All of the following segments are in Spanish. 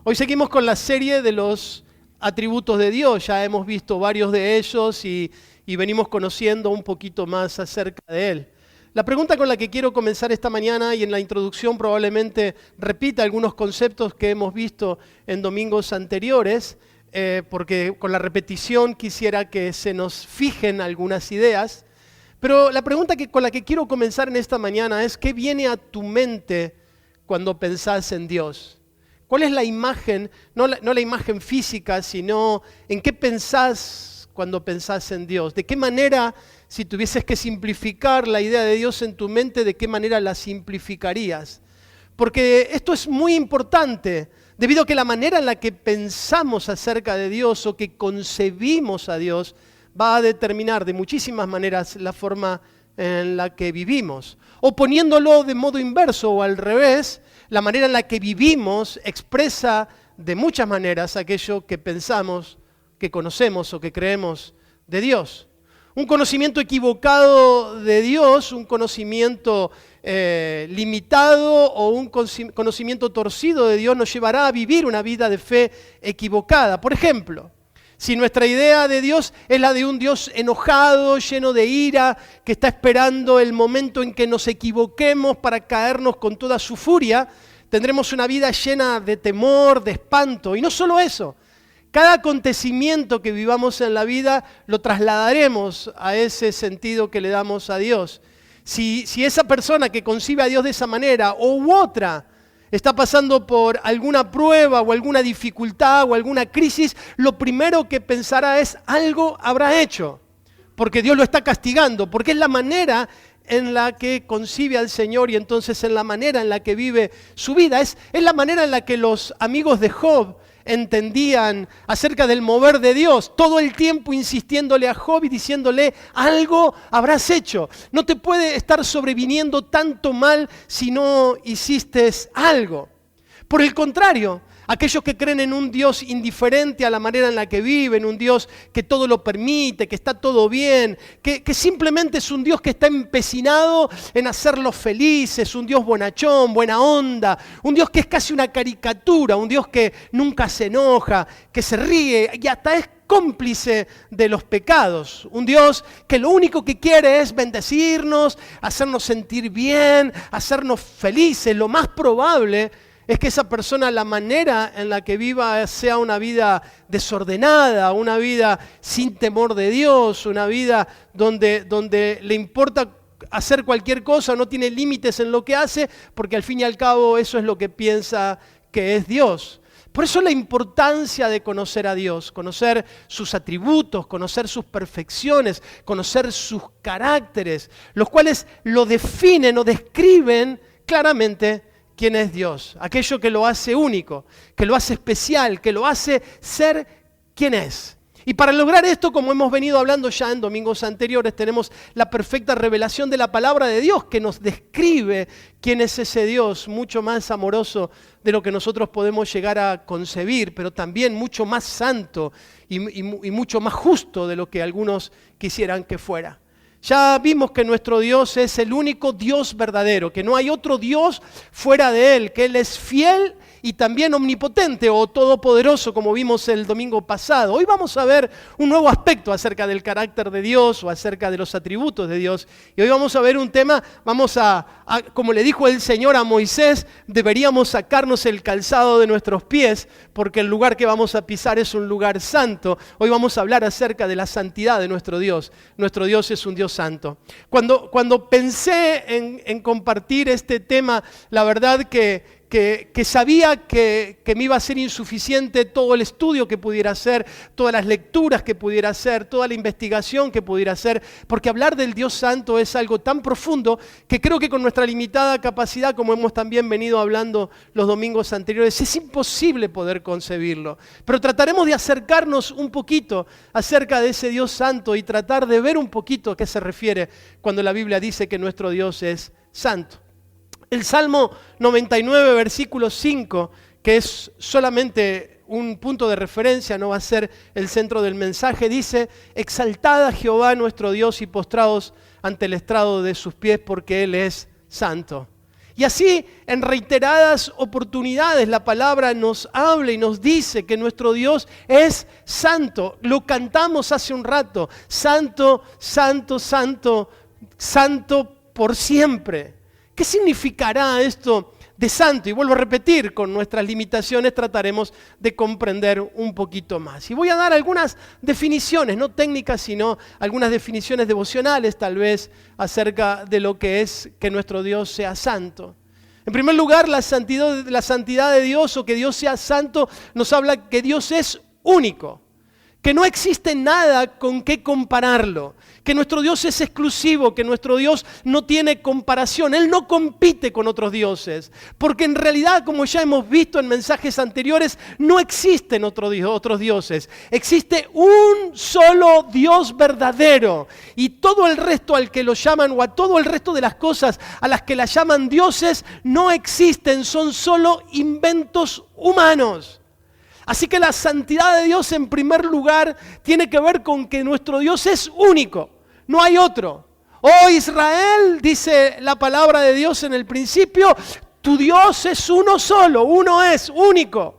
Hoy seguimos con la serie de los atributos de Dios. Ya hemos visto varios de ellos y venimos conociendo un poquito más acerca de Él. La pregunta con la que quiero comenzar esta mañana, y en la introducción probablemente repita algunos conceptos que hemos visto en domingos anteriores, porque con la repetición quisiera que se nos fijen algunas ideas. Pero la pregunta con la que quiero comenzar en esta mañana es: ¿qué viene a tu mente cuando pensás en Dios? ¿Cuál es la imagen, no la imagen física, sino en qué pensás cuando pensás en Dios? ¿De qué manera, si tuvieses que simplificar la idea de Dios en tu mente, de qué manera la simplificarías? Porque esto es muy importante, debido a que la manera en la que pensamos acerca de Dios o que concebimos a Dios va a determinar de muchísimas maneras la forma en la que vivimos. O poniéndolo de modo inverso o al revés, la manera en la que vivimos expresa de muchas maneras aquello que pensamos, que conocemos o que creemos de Dios. Un conocimiento equivocado de Dios, un conocimiento limitado o un conocimiento torcido de Dios nos llevará a vivir una vida de fe equivocada. Por ejemplo, si nuestra idea de Dios es la de un Dios enojado, lleno de ira, que está esperando el momento en que nos equivoquemos para caernos con toda su furia, tendremos una vida llena de temor, de espanto. Y no solo eso, cada acontecimiento que vivamos en la vida lo trasladaremos a ese sentido que le damos a Dios. Si esa persona que concibe a Dios de esa manera u otra está pasando por alguna prueba o alguna dificultad o alguna crisis, lo primero que pensará es: algo habrá hecho, porque Dios lo está castigando, porque es la manera en la que concibe al Señor y entonces en la manera en la que vive su vida. Es la manera en la que los amigos de Job entendían acerca del mover de Dios, todo el tiempo insistiéndole a Job y diciéndole: algo habrás hecho, no te puede estar sobreviniendo tanto mal si no hiciste algo. Por el contrario, aquellos que creen en un Dios indiferente a la manera en la que viven, un Dios que todo lo permite, que está todo bien, que simplemente es un Dios que está empecinado en hacerlos felices, un Dios bonachón, buena onda, un Dios que es casi una caricatura, un Dios que nunca se enoja, que se ríe y hasta es cómplice de los pecados. Un Dios que lo único que quiere es bendecirnos, hacernos sentir bien, hacernos felices. Lo más probable es que esa persona, la manera en la que viva, sea una vida desordenada, una vida sin temor de Dios, una vida donde le importa hacer cualquier cosa, no tiene límites en lo que hace, porque al fin y al cabo eso es lo que piensa que es Dios. Por eso la importancia de conocer a Dios, conocer sus atributos, conocer sus perfecciones, conocer sus caracteres, los cuales lo definen o describen claramente quién es Dios, aquello que lo hace único, que lo hace especial, que lo hace ser quien es. Y para lograr esto, como hemos venido hablando ya en domingos anteriores, tenemos la perfecta revelación de la palabra de Dios que nos describe quién es ese Dios, mucho más amoroso de lo que nosotros podemos llegar a concebir, pero también mucho más santo y mucho más justo de lo que algunos quisieran que fuera. Ya vimos que nuestro Dios es el único Dios verdadero, que no hay otro Dios fuera de Él, que Él es fiel y también omnipotente o todopoderoso, como vimos el domingo pasado. Hoy vamos a ver un nuevo aspecto acerca del carácter de Dios o acerca de los atributos de Dios. Y hoy vamos a ver un tema, como le dijo el Señor a Moisés, deberíamos sacarnos el calzado de nuestros pies, porque el lugar que vamos a pisar es un lugar santo. Hoy vamos a hablar acerca de la santidad de nuestro Dios. Nuestro Dios es un Dios santo. Cuando pensé en compartir este tema, la verdad que sabía que me iba a ser insuficiente todo el estudio que pudiera hacer, todas las lecturas que pudiera hacer, toda la investigación que pudiera hacer, porque hablar del Dios Santo es algo tan profundo que creo que con nuestra limitada capacidad, como hemos también venido hablando los domingos anteriores, es imposible poder concebirlo. Pero trataremos de acercarnos un poquito acerca de ese Dios Santo y tratar de ver un poquito a qué se refiere cuando la Biblia dice que nuestro Dios es santo. El Salmo 99, versículo 5, que es solamente un punto de referencia, no va a ser el centro del mensaje, dice: exaltad a Jehová nuestro Dios y postrados ante el estrado de sus pies, porque Él es santo. Y así, en reiteradas oportunidades, la palabra nos habla y nos dice que nuestro Dios es santo. Lo cantamos hace un rato. Santo, santo, santo, santo por siempre. ¿Qué significará esto de santo? Y vuelvo a repetir, con nuestras limitaciones trataremos de comprender un poquito más. Y voy a dar algunas definiciones, no técnicas, sino algunas definiciones devocionales, tal vez, acerca de lo que es que nuestro Dios sea santo. En primer lugar, la santidad de Dios, o que Dios sea santo, nos habla que Dios es único, que no existe nada con qué compararlo, que nuestro Dios es exclusivo, que nuestro Dios no tiene comparación, Él no compite con otros dioses, porque en realidad, como ya hemos visto en mensajes anteriores, no existen otros dioses, existe un solo Dios verdadero, y todo el resto al que lo llaman, o a todo el resto de las cosas a las que la llaman dioses, no existen, son solo inventos humanos. Así que la santidad de Dios, en primer lugar, tiene que ver con que nuestro Dios es único, no hay otro. Oh Israel, dice la palabra de Dios en el principio, tu Dios es uno solo, uno es, único.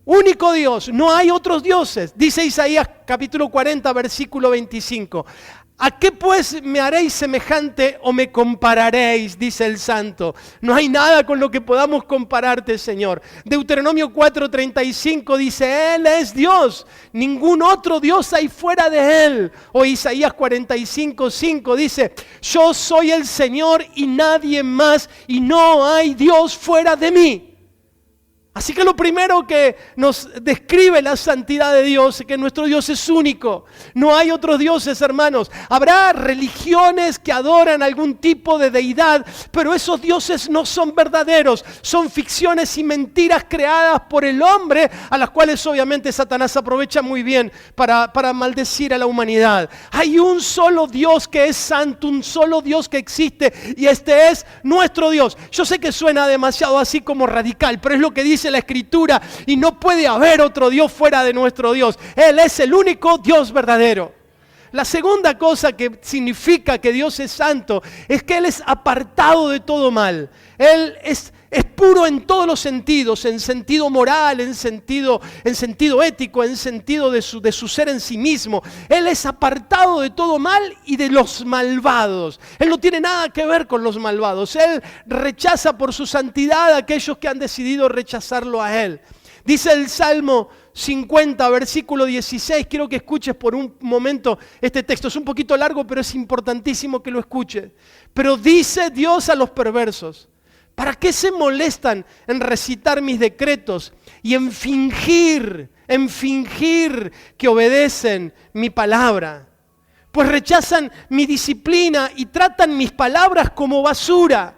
Único Dios, no hay otros dioses. Dice Isaías capítulo 40, versículo 25. ¿A qué pues me haréis semejante o me compararéis? Dice el santo. No hay nada con lo que podamos compararte, Señor. Deuteronomio 4:35 dice, Él es Dios, ningún otro Dios hay fuera de Él. O Isaías 45:5 dice, yo soy el Señor y nadie más, y no hay Dios fuera de mí. Así que lo primero que nos describe la santidad de Dios es que nuestro Dios es único. No hay otros dioses, hermanos. Habrá religiones que adoran algún tipo de deidad, pero esos dioses no son verdaderos. Son ficciones y mentiras creadas por el hombre, a las cuales obviamente Satanás aprovecha muy bien para maldecir a la humanidad. Hay un solo Dios que es santo, un solo Dios que existe, y este es nuestro Dios. Yo sé que suena demasiado así como radical, pero es lo que dice la Escritura, y no puede haber otro Dios fuera de nuestro Dios. Él es el único Dios verdadero. La segunda cosa que significa que Dios es santo es que Él es apartado de todo mal. Él es puro en todos los sentidos, en sentido moral, en sentido ético, en sentido de su ser en sí mismo. Él es apartado de todo mal y de los malvados. Él no tiene nada que ver con los malvados. Él rechaza por su santidad a aquellos que han decidido rechazarlo a Él. Dice el Salmo 50, versículo 16, quiero que escuches por un momento este texto. Es un poquito largo, pero es importantísimo que lo escuches. Pero dice Dios a los perversos, ¿para qué se molestan en recitar mis decretos y en fingir que obedecen mi palabra? Pues rechazan mi disciplina y tratan mis palabras como basura.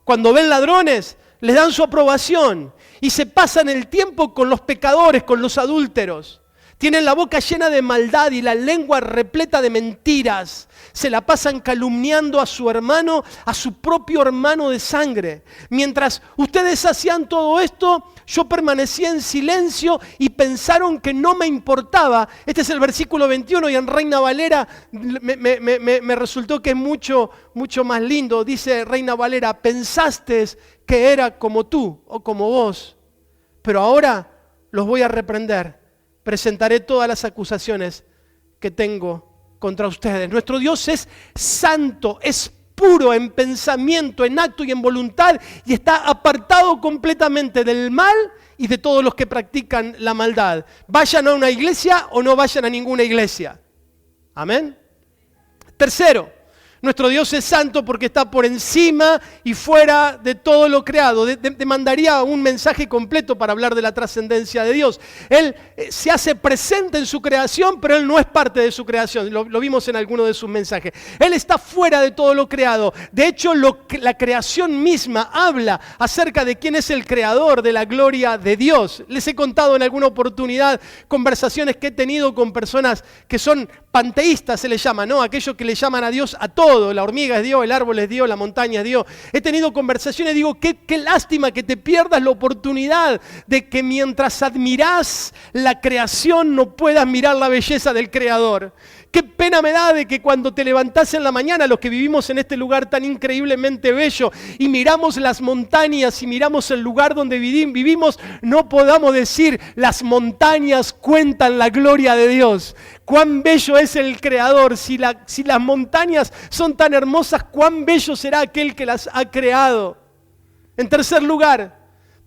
Cuando ven ladrones, les dan su aprobación y se pasan el tiempo con los pecadores, con los adúlteros. Tienen la boca llena de maldad y la lengua repleta de mentiras. Se la pasan calumniando a su hermano, a su propio hermano de sangre. Mientras ustedes hacían todo esto, yo permanecía en silencio y pensaron que no me importaba. Este es el versículo 21 y en Reina Valera me resultó que es mucho más lindo. Dice Reina Valera, pensaste que era como tú o como vos, pero ahora los voy a reprender. Presentaré todas las acusaciones que tengo contra ustedes. Nuestro Dios es santo, es puro en pensamiento, en acto y en voluntad, y está apartado completamente del mal y de todos los que practican la maldad. Vayan a una iglesia o no vayan a ninguna iglesia. Amén. Tercero, nuestro Dios es santo porque está por encima y fuera de todo lo creado. Demandaría un mensaje completo para hablar de la trascendencia de Dios. Él se hace presente en su creación, pero Él no es parte de su creación. Lo vimos en alguno de sus mensajes. Él está fuera de todo lo creado. De hecho, la creación misma habla acerca de quién es el creador de la gloria de Dios. Les he contado en alguna oportunidad conversaciones que he tenido con personas que son panteístas, se les llama, ¿no? Aquellos que le llaman a Dios a todo. La hormiga es Dios, el árbol es Dios, la montaña es Dios. He tenido conversaciones y digo, qué lástima que te pierdas la oportunidad de que mientras admirás la creación no puedas mirar la belleza del Creador. Qué pena me da de que cuando te levantás en la mañana, los que vivimos en este lugar tan increíblemente bello, y miramos las montañas y miramos el lugar donde vivimos, no podamos decir, las montañas cuentan la gloria de Dios. Cuán bello es el Creador. Si las montañas son tan hermosas, cuán bello será aquel que las ha creado. En tercer lugar,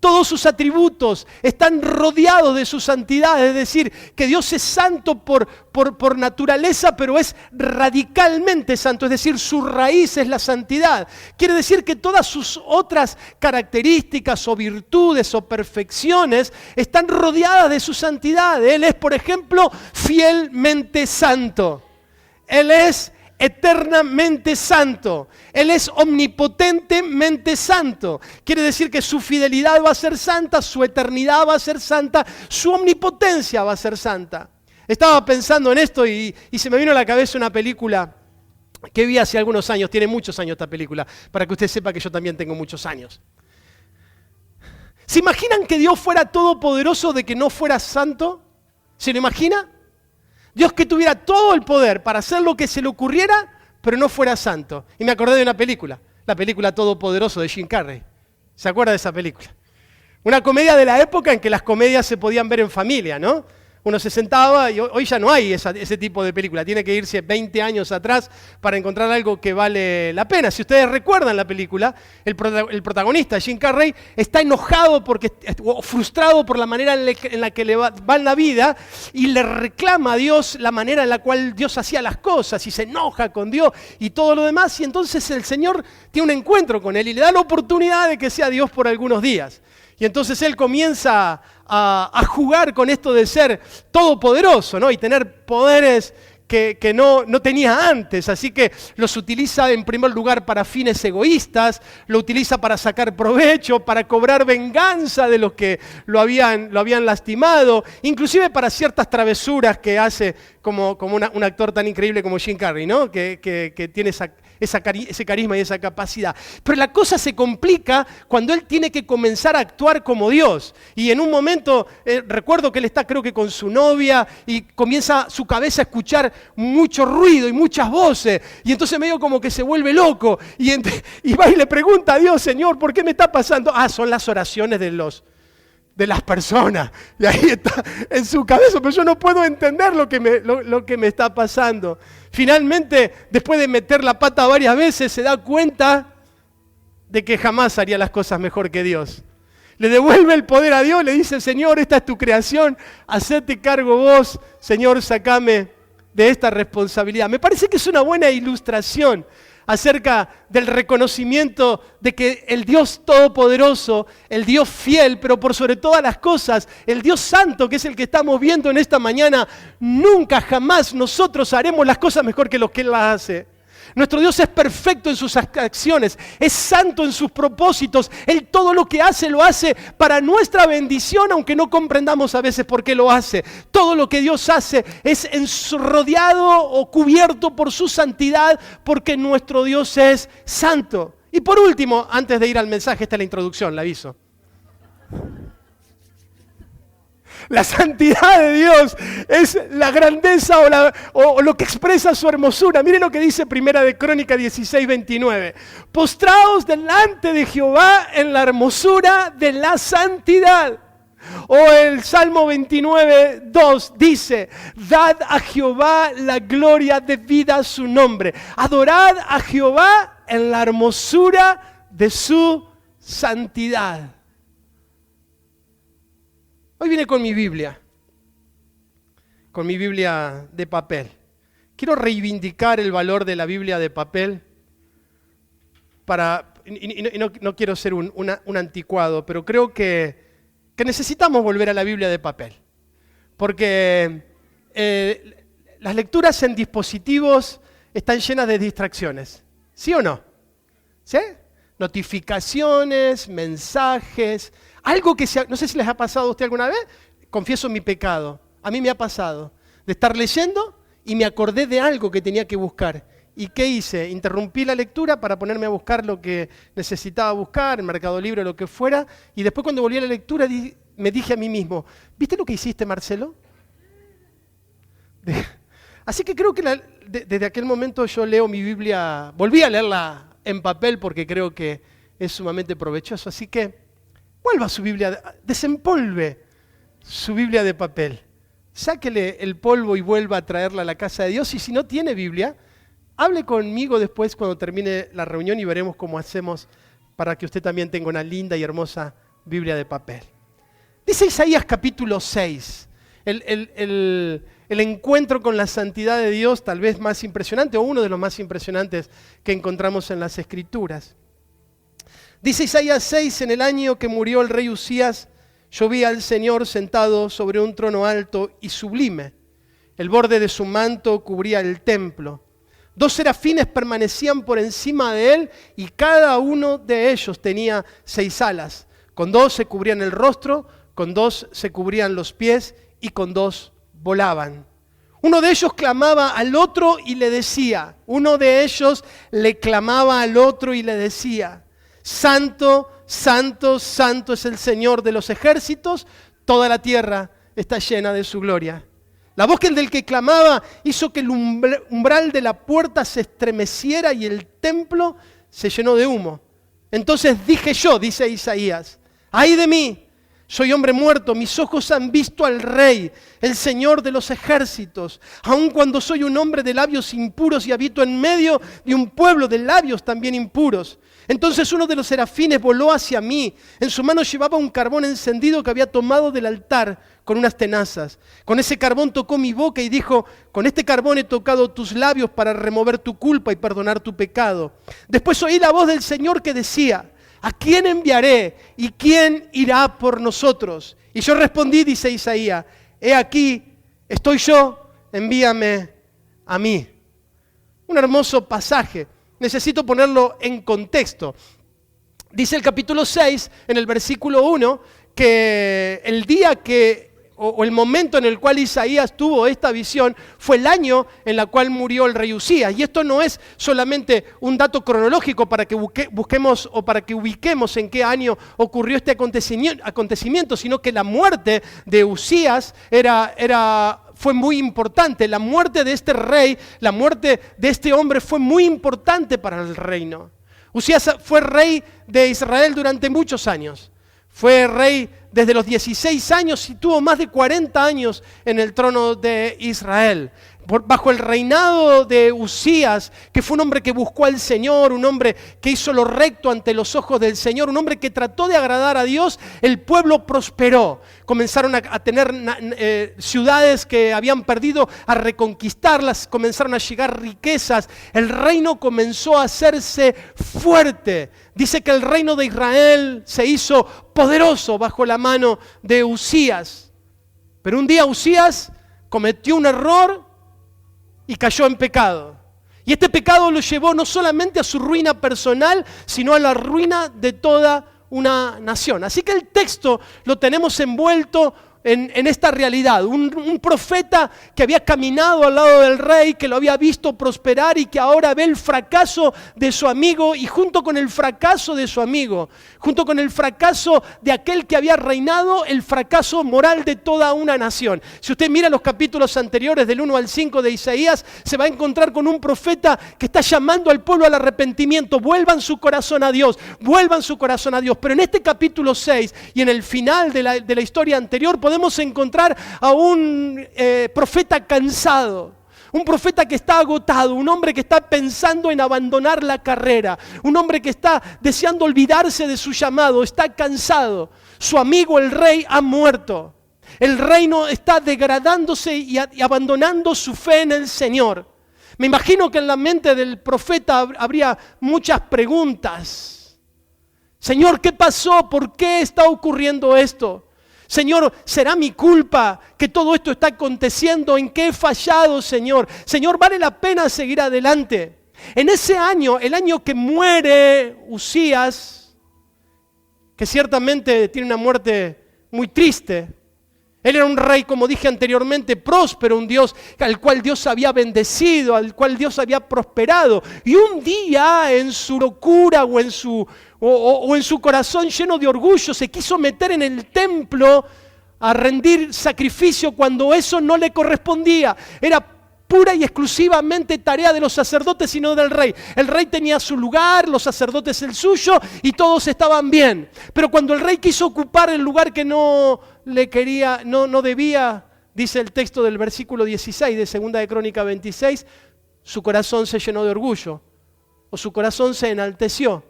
todos sus atributos están rodeados de su santidad, es decir, que Dios es santo por naturaleza, pero es radicalmente santo, es decir, su raíz es la santidad. Quiere decir que todas sus otras características o virtudes o perfecciones están rodeadas de su santidad. Él es, por ejemplo, fielmente santo. Él es eternamente santo. Él es omnipotentemente santo. Quiere decir que su fidelidad va a ser santa, su eternidad va a ser santa, su omnipotencia va a ser santa. Estaba pensando en esto y se me vino a la cabeza una película que vi hace algunos años. Tiene muchos años esta película, para que usted sepa que yo también tengo muchos años. ¿Se imaginan que Dios fuera todopoderoso de que no fuera santo? ¿Se lo imagina? Dios que tuviera todo el poder para hacer lo que se le ocurriera, pero no fuera santo. Y me acordé de una película, la película Todopoderoso de Jim Carrey. ¿Se acuerda de esa película? Una comedia de la época en que las comedias se podían ver en familia, ¿no? Uno se sentaba y hoy ya no hay ese tipo de película. Tiene que irse 20 años atrás para encontrar algo que vale la pena. Si ustedes recuerdan la película, el protagonista, Jim Carrey, está enojado o frustrado por la manera en la que le va en la vida y le reclama a Dios la manera en la cual Dios hacía las cosas y se enoja con Dios y todo lo demás. Y entonces el Señor tiene un encuentro con él y le da la oportunidad de que sea Dios por algunos días. Y entonces él comienza a jugar con esto de ser todopoderoso, ¿no? Y tener poderes que no tenía antes. Así que los utiliza en primer lugar para fines egoístas, lo utiliza para sacar provecho, para cobrar venganza de los que lo habían lastimado, inclusive para ciertas travesuras que hace como un actor tan increíble como Jim Carrey, ¿no? Que tiene ese carisma y esa capacidad. Pero la cosa se complica cuando él tiene que comenzar a actuar como Dios. Y en un momento, recuerdo que él está creo que con su novia y comienza su cabeza a escuchar mucho ruido y muchas voces. Y entonces medio como que se vuelve loco. Y va y le pregunta a Dios, Señor, ¿por qué me está pasando? Son las oraciones de las personas. Y ahí está en su cabeza, pero yo no puedo entender lo que me está pasando. Finalmente, después de meter la pata varias veces, se da cuenta de que jamás haría las cosas mejor que Dios. Le devuelve el poder a Dios, le dice, Señor, esta es tu creación, hacete cargo vos, Señor, sacame de esta responsabilidad. Me parece que es una buena ilustración acerca del reconocimiento de que el Dios todopoderoso, el Dios fiel, pero por sobre todas las cosas, el Dios santo, que es el que estamos viendo en esta mañana, nunca jamás nosotros haremos las cosas mejor que lo que Él las hace. Nuestro Dios es perfecto en sus acciones, es santo en sus propósitos. Él todo lo que hace lo hace para nuestra bendición, aunque no comprendamos a veces por qué lo hace. Todo lo que Dios hace es rodeado o cubierto por su santidad, porque nuestro Dios es santo. Y por último, antes de ir al mensaje, esta es la introducción, la aviso. La santidad de Dios es la grandeza o lo que expresa su hermosura. Miren lo que dice Primera de Crónicas 16:29. Postraos delante de Jehová en la hermosura de la santidad. O el Salmo 29:2 dice, dad a Jehová la gloria debida a su nombre. Adorad a Jehová en la hermosura de su santidad. Hoy vine con mi Biblia de papel. Quiero reivindicar el valor de la Biblia de papel no quiero ser un anticuado, pero creo que necesitamos volver a la Biblia de papel. Porque las lecturas en dispositivos están llenas de distracciones. ¿Sí o no? ¿Sí? Notificaciones, mensajes, algo que no sé si les ha pasado a usted alguna vez, confieso mi pecado, a mí me ha pasado, de estar leyendo y me acordé de algo que tenía que buscar. ¿Y qué hice? Interrumpí la lectura para ponerme a buscar lo que necesitaba buscar, en Mercado Libre o lo que fuera, y después cuando volví a la lectura me dije a mí mismo, ¿viste lo que hiciste, Marcelo? Así que creo que desde aquel momento yo leo mi Biblia, volví a leerla en papel porque creo que es sumamente provechoso. Así que vuelva a su Biblia, desempolve su Biblia de papel. Sáquele el polvo y vuelva a traerla a la casa de Dios. Y si no tiene Biblia, hable conmigo después cuando termine la reunión y veremos cómo hacemos para que usted también tenga una linda y hermosa Biblia de papel. Dice Isaías capítulo 6, el encuentro con la santidad de Dios tal vez más impresionante o uno de los más impresionantes que encontramos en las Escrituras. Dice Isaías 6, en el año que murió el rey Usías, yo vi al Señor sentado sobre un trono alto y sublime. El borde de su manto cubría el templo. 2 serafines permanecían por encima de él y cada uno de ellos tenía 6 alas. Con 2 se cubrían el rostro, con 2 se cubrían los pies y con 2 volaban. Uno de ellos clamaba al otro y le decía, Santo, santo, santo es el Señor de los ejércitos, toda la tierra está llena de su gloria. La voz del que clamaba hizo que el umbral de la puerta se estremeciera y el templo se llenó de humo. Entonces dije yo, dice Isaías, ¡ay de mí! Soy hombre muerto, mis ojos han visto al Rey, el Señor de los ejércitos. Aun cuando soy un hombre de labios impuros y habito en medio de un pueblo de labios también impuros. Entonces uno de los serafines voló hacia mí. En su mano llevaba un carbón encendido que había tomado del altar con unas tenazas. Con ese carbón tocó mi boca y dijo, con este carbón he tocado tus labios para remover tu culpa y perdonar tu pecado. Después oí la voz del Señor que decía, ¿a quién enviaré y quién irá por nosotros? Y yo respondí, dice Isaías, he aquí, estoy yo, envíame a mí. Un hermoso pasaje. Necesito ponerlo en contexto. Dice el capítulo 6, en el versículo 1, que el día o el momento en el cual Isaías tuvo esta visión fue el año en el cual murió el rey Usías. Y esto no es solamente un dato cronológico para que busquemos o para que ubiquemos en qué año ocurrió este acontecimiento, sino que la muerte de Usías fue muy importante. La muerte de este rey, la muerte de este hombre fue muy importante para el reino. Usías fue rey de Israel durante muchos años. Fue rey desde los 16 años y tuvo más de 40 años en el trono de Israel. Bajo el reinado de Usías, que fue un hombre que buscó al Señor, un hombre que hizo lo recto ante los ojos del Señor, un hombre que trató de agradar a Dios, el pueblo prosperó. Comenzaron a tener ciudades que habían perdido, a reconquistarlas, comenzaron a llegar riquezas. El reino comenzó a hacerse fuerte. Dice que el reino de Israel se hizo poderoso bajo la mano de Usías. Pero un día Usías cometió un error y cayó en pecado. Y este pecado lo llevó no solamente a su ruina personal, sino a la ruina de toda una nación. Así que el texto lo tenemos envuelto en esta realidad. Un profeta que había caminado al lado del rey, que lo había visto prosperar y que ahora ve el fracaso de su amigo, y junto con el fracaso de su amigo, junto con el fracaso de aquel que había reinado, el fracaso moral de toda una nación. Si usted mira los capítulos anteriores del 1 al 5 de Isaías, se va a encontrar con un profeta que está llamando al pueblo al arrepentimiento. Vuelvan su corazón a Dios, vuelvan su corazón a Dios. Pero en este capítulo 6 y en el final de la historia anterior podemos encontrar a un profeta cansado, un profeta que está agotado, un hombre que está pensando en abandonar la carrera, un hombre que está deseando olvidarse de su llamado, está cansado. Su amigo el rey ha muerto. El reino está degradándose y abandonando su fe en el Señor. Me imagino que en la mente del profeta habría muchas preguntas. Señor, ¿qué pasó? ¿Por qué está ocurriendo esto? Señor, ¿será mi culpa que todo esto está aconteciendo? ¿En qué he fallado, Señor? Señor, ¿vale la pena seguir adelante? En ese año, el año que muere Usías, que ciertamente tiene una muerte muy triste. Él era un rey, como dije anteriormente, próspero, un Dios al cual Dios había bendecido, al cual Dios había prosperado. Y un día en su locura o en su corazón lleno de orgullo se quiso meter en el templo a rendir sacrificio cuando eso no le correspondía. Era pura y exclusivamente tarea de los sacerdotes, sino del rey. El rey tenía su lugar, los sacerdotes el suyo, y todos estaban bien. Pero cuando el rey quiso ocupar el lugar que no le quería, no debía, dice el texto del versículo 16 de 2 de Crónica 26, su corazón se llenó de orgullo, o su corazón se enalteció,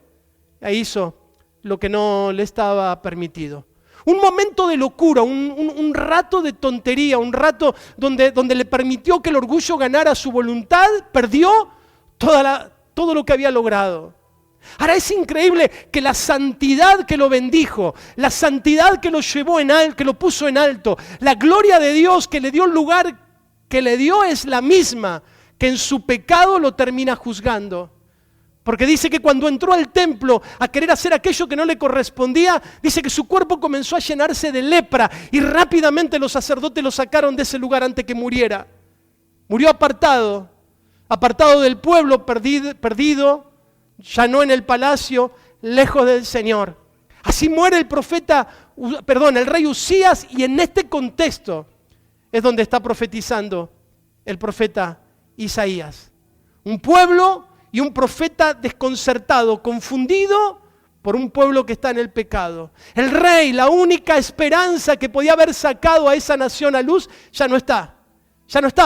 e hizo lo que no le estaba permitido. Un momento de locura, un rato de tontería, un rato donde le permitió que el orgullo ganara su voluntad, perdió todo lo que había logrado. Ahora es increíble que la santidad que lo bendijo, la santidad que lo llevó en alto, que lo puso en alto, la gloria de Dios que le dio el lugar que le dio es la misma que en su pecado lo termina juzgando. Porque dice que cuando entró al templo a querer hacer aquello que no le correspondía, dice que su cuerpo comenzó a llenarse de lepra y rápidamente los sacerdotes lo sacaron de ese lugar antes que muriera. Murió apartado del pueblo, perdido, ya no en el palacio, lejos del Señor. Así muere el rey Uzías, y en este contexto es donde está profetizando el profeta Isaías. Un pueblo y un profeta desconcertado, confundido por un pueblo que está en el pecado. El rey, la única esperanza que podía haber sacado a esa nación a luz, ya no está,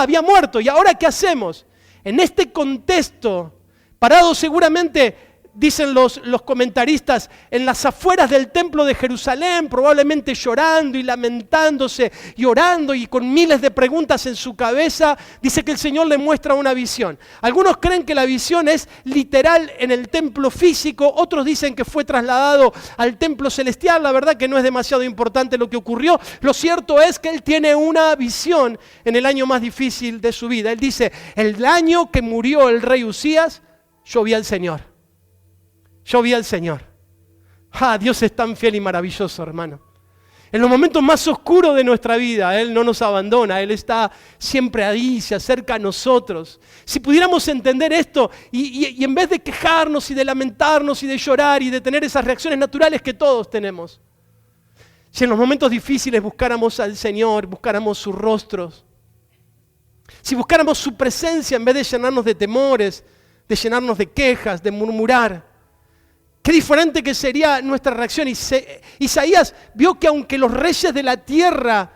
había muerto. ¿Y ahora qué hacemos? En este contexto, parado seguramente, dicen los comentaristas, en las afueras del templo de Jerusalén, probablemente llorando y lamentándose y orando y con miles de preguntas en su cabeza, dice que el Señor le muestra una visión. Algunos creen que la visión es literal en el templo físico, otros dicen que fue trasladado al templo celestial. La verdad que no es demasiado importante lo que ocurrió. Lo cierto es que él tiene una visión en el año más difícil de su vida. Él dice, el año que murió el rey Uzías, yo vi al Señor. Yo vi al Señor. Dios es tan fiel y maravilloso, hermano. En los momentos más oscuros de nuestra vida, Él no nos abandona, Él está siempre ahí, se acerca a nosotros. Si pudiéramos entender esto y en vez de quejarnos y de lamentarnos y de llorar y de tener esas reacciones naturales que todos tenemos, si en los momentos difíciles buscáramos al Señor, buscáramos sus rostros, si buscáramos su presencia en vez de llenarnos de temores, de llenarnos de quejas, de murmurar, qué diferente que sería nuestra reacción. Isaías vio que aunque los reyes de la tierra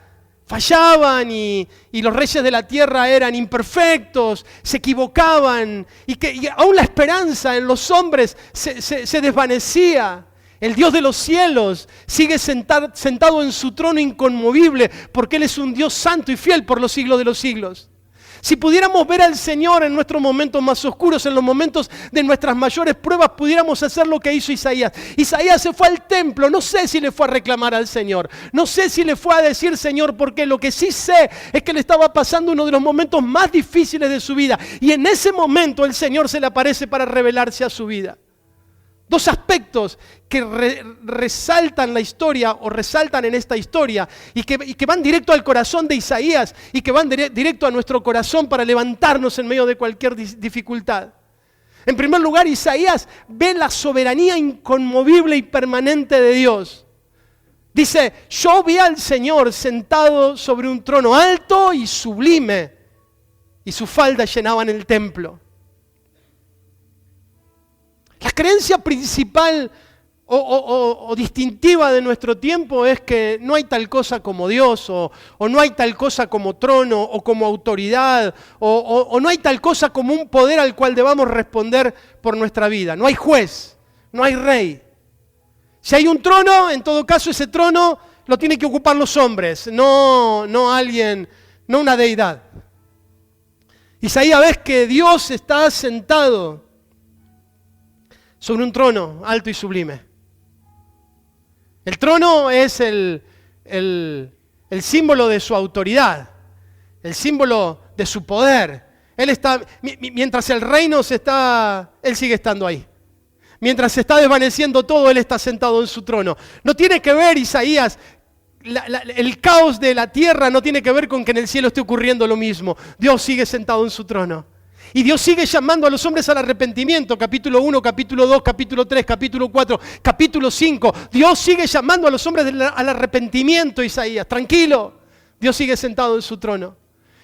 fallaban y los reyes de la tierra eran imperfectos, se equivocaban y aún la esperanza en los hombres se desvanecía, el Dios de los cielos sigue sentado en su trono inconmovible porque Él es un Dios santo y fiel por los siglos de los siglos. Si pudiéramos ver al Señor en nuestros momentos más oscuros, en los momentos de nuestras mayores pruebas, pudiéramos hacer lo que hizo Isaías. Isaías se fue al templo, no sé si le fue a reclamar al Señor, no sé si le fue a decir Señor, porque lo que sí sé es que le estaba pasando uno de los momentos más difíciles de su vida. Y en ese momento el Señor se le aparece para revelarse a su vida. Dos aspectos que resaltan la historia o resaltan en esta historia y que van directo al corazón de Isaías y que van directo a nuestro corazón para levantarnos en medio de cualquier dificultad. En primer lugar, Isaías ve la soberanía inconmovible y permanente de Dios. Dice, yo vi al Señor sentado sobre un trono alto y sublime, y sus faldas llenaban el templo. La creencia principal o distintiva de nuestro tiempo es que no hay tal cosa como Dios, o no hay tal cosa como trono, o como autoridad, o no hay tal cosa como un poder al cual debamos responder por nuestra vida. No hay juez, no hay rey. Si hay un trono, en todo caso ese trono lo tienen que ocupar los hombres, no alguien, no una deidad. Isaías ve que Dios está sentado sobre un trono alto y sublime. El trono es el símbolo de su autoridad, el símbolo de su poder. Él está, mientras el reino Él sigue estando ahí. Mientras se está desvaneciendo todo, Él está sentado en su trono. No tiene que ver, Isaías, el caos de la tierra no tiene que ver con que en el cielo esté ocurriendo lo mismo. Dios sigue sentado en su trono. Y Dios sigue llamando a los hombres al arrepentimiento, capítulo 1, capítulo 2, capítulo 3, capítulo 4, capítulo 5. Dios sigue llamando a los hombres al arrepentimiento, Isaías. Tranquilo, Dios sigue sentado en su trono.